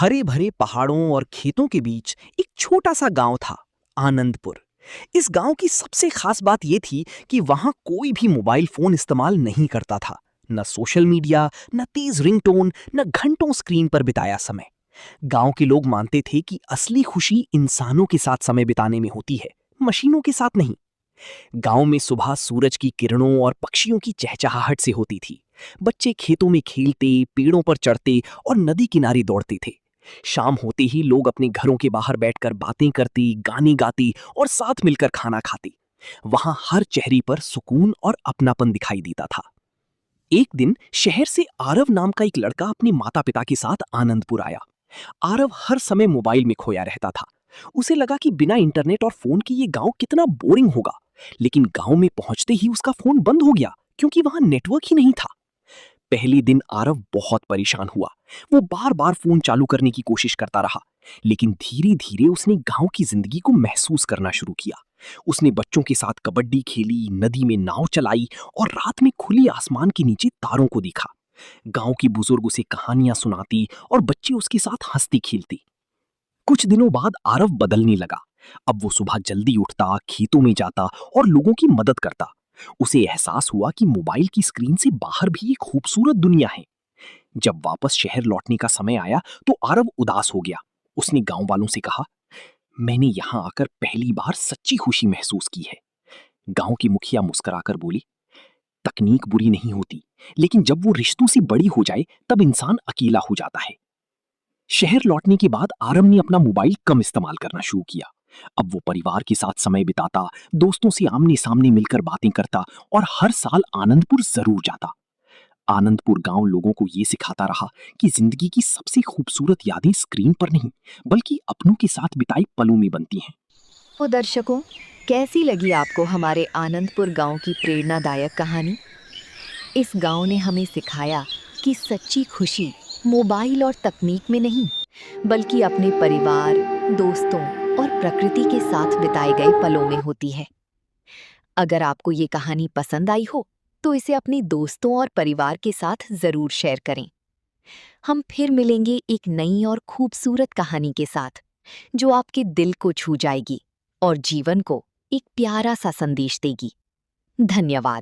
हरे भरे पहाड़ों और खेतों के बीच एक छोटा सा गांव था, आनंदपुर। इस गांव की सबसे खास बात यह थी कि वहां कोई भी मोबाइल फोन इस्तेमाल नहीं करता था। न सोशल मीडिया, न तेज रिंगटोन, न घंटों स्क्रीन पर बिताया समय। गांव के लोग मानते थे कि असली खुशी इंसानों के साथ समय बिताने में होती है, मशीनों के साथ नहीं। गांव में सुबह सूरज की किरणों और पक्षियों की चहचहाहट से होती थी। बच्चे खेतों में खेलते, पेड़ों पर चढ़ते और नदी किनारे दौड़ते थे। शाम होते ही लोग अपने घरों के बाहर बैठकर बातें करते, गाने गाते और साथ मिलकर खाना खाते। वहां हर चेहरे पर सुकून और अपनापन दिखाई देता था। एक दिन शहर से आरव नाम का एक लड़का अपने माता पिता के साथ आनंदपुर आया। आरव हर समय मोबाइल में खोया रहता था। उसे लगा कि बिना इंटरनेट और फोन के ये गांव कितना बोरिंग होगा। लेकिन गांव में पहुंचते ही उसका फोन बंद हो गया, क्योंकि वहां नेटवर्क ही नहीं था। पहले दिन आरव बहुत परेशान हुआ। वो बार बार फोन चालू करने की कोशिश करता रहा, लेकिन धीरे धीरे उसने गांव की जिंदगी को महसूस करना शुरू किया। उसने बच्चों के साथ कबड्डी खेली, नदी में नाव चलाई और रात में खुली आसमान के नीचे तारों को देखा। गांव के बुजुर्ग उसे कहानियां सुनाती और बच्चे उसके साथ हंसती खेलती। कुछ दिनों बाद आरव बदलने लगा। अब वो सुबह जल्दी उठता, खेतों में जाता और लोगों की मदद करता। उसे एहसास हुआ कि मोबाइल की स्क्रीन से बाहर भी एक खूबसूरत दुनिया है। जब वापस शहर लौटने का समय आया तो आरव उदास हो गया। उसने गांव वालों से कहा, मैंने यहां आकर पहली बार सच्ची खुशी महसूस की है। गांव की मुखिया मुस्कुराकर बोली, तकनीक बुरी नहीं होती, लेकिन जब वो रिश्तों से बड़ी हो जाए तब इंसान अकेला हो जाता है। शहर लौटने के बाद आरव ने अपना मोबाइल कम इस्तेमाल करना शुरू किया। अब वो परिवार के साथ समय बिताता, दोस्तों से आमने सामने मिलकर बातें करता और हर साल आनंदपुर जरूर जाता। आनंदपुर गांव लोगों को ये सिखाता रहा कि जिंदगी की सबसे खूबसूरत यादें स्क्रीन पर नहीं, बल्कि अपनों के साथ बिताए पलों में बनती हैं। तो दर्शकों, कैसी लगी आपको हमारे आनंदपुर गांव की प्रेरणादायक कहानी? इस गांव ने हमें सिखाया कि सच्ची खुशी मोबाइल और तकनीक में नहीं, बल्कि अपने परिवार, दोस्तों और प्रकृति के साथ बिताए गए पलों में होती है। अगर आपको ये कहानी पसंद आई हो, तो इसे अपने दोस्तों और परिवार के साथ जरूर शेयर करें। हम फिर मिलेंगे एक नई और खूबसूरत कहानी के साथ, जो आपके दिल को छू जाएगी और जीवन को एक प्यारा सा संदेश देगी। धन्यवाद।